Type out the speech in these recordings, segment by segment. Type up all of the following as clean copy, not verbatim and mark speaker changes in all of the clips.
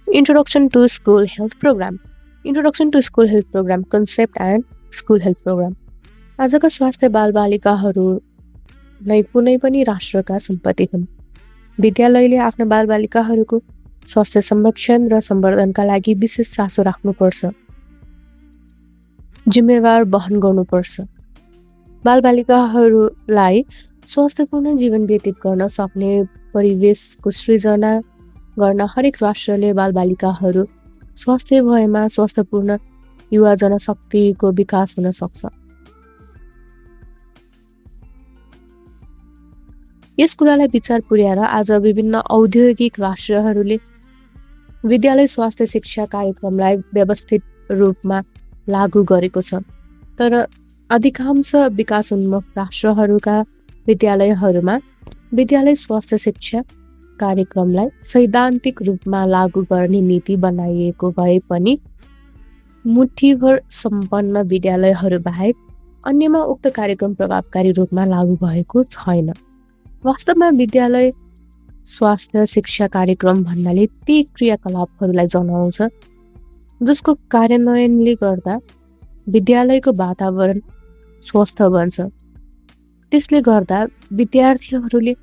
Speaker 1: Introduction to School Health Program. Introduction to School Health Program Concept and School Health Program. आजका स्वास्थ्य बालबालिकाहरू नै कुनै पनि राष्ट्रका सम्पत्ति हुन्। विद्यालयले आफ्ना बालबालिकाहरूको स्वास्थ्य संरक्षण र सम्वर्धनका लागि विशेष चासो राख्नुपर्छ, जिम्मेवार बहन गर्नुपर्छ। बालबालिकाहरूलाई स्वास्थ्यपूर्ण जीवन व्यतीत गर्न सक्ने परिवेशको सृजना गर्न हरेक राष्ट्रले बालबालिकाहरू स्वास्थ्य भएमा स्वास्थ्यपूर्ण युवा जनशक्तिको विकास हुन सक्छ। यस कुरालाई विचार पुर्याएर आज विभिन्न औद्योगिक राष्ट्रहरूले विद्यालय स्वास्थ्य शिक्षा कार्यक्रमलाई व्यवस्थित रूपमा लागू गरेको छ। तर अधिकांश विकासोन्मुख राष्ट्रहरूका विद्यालयहरूमा विद्यालय स्वास्थ्य शिक्षा कार्यक्रमलाई सैद्धान्तिक रूपमा लागू गर्ने नीति बनाइएको भए पनि मुठीभर सम्पन्न विद्यालयहरू बाहेक अन्यमा उक्त कार्यक्रम प्रभावकारी रूपमा लागू भएको छैन। वास्तवमा विद्यालय स्वास्थ्य शिक्षा कार्यक्रम भन्नाले ती क्रियाकलापहरूलाई जनाउँछ जसको कार्यान्वयनले गर्दा विद्यालयको वातावरण स्वस्थ बन्छ। त्यसले गर्दा विद्यार्थीहरूले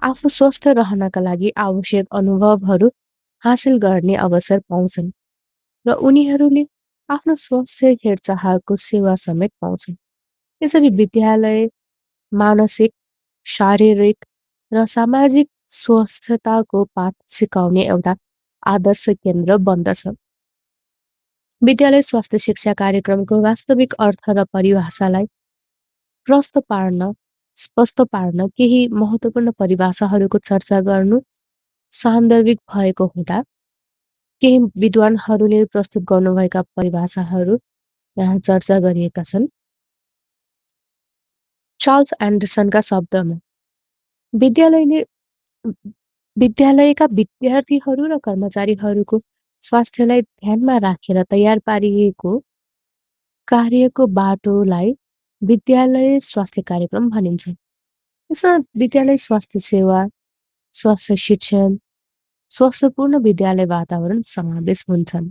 Speaker 1: आफू स्वस्थ रहनका लागि आवश्यक अनुभवहरू हासिल गर्ने अवसर पाउँछन् र उनीहरूले आफ्नो स्वास्थ्य हेरचाहको सेवा समेत पाउँछन्। यसरी विद्यालय मानसिक, शारीरिक र सामाजिक स्वस्थताको पाठ सिकाउने एउटा आदर्श केन्द्र बन्दछ। विद्यालय स्वास्थ्य शिक्षा कार्यक्रमको वास्तविक अर्थ र परिभाषालाई स्पष्ट पार्न केही महत्त्वपूर्ण परिभाषाहरूको चर्चा गर्नु सान्दर्भिक भएको हुँदा केही विद्वानहरूले प्रस्तुत गर्नुभएका परिभाषाहरू यहाँ चर्चा गरिएका छन्। चार्ल्स एन्डरसनका शब्दमा विद्यालयका विद्यार्थीहरू र कर्मचारीहरूको स्वास्थ्यलाई ध्यानमा राखेर तयार पारिएको कार्यको बाटोलाई विद्यालय स्वास्थ्य कार्यक्रम भनिन्छ। यसमा विद्यालय स्वास्थ्य सेवा, स्वास्थ्य शिक्षण, स्वास्थ्यपूर्ण विद्यालय वातावरण समावेश हुन्छन्।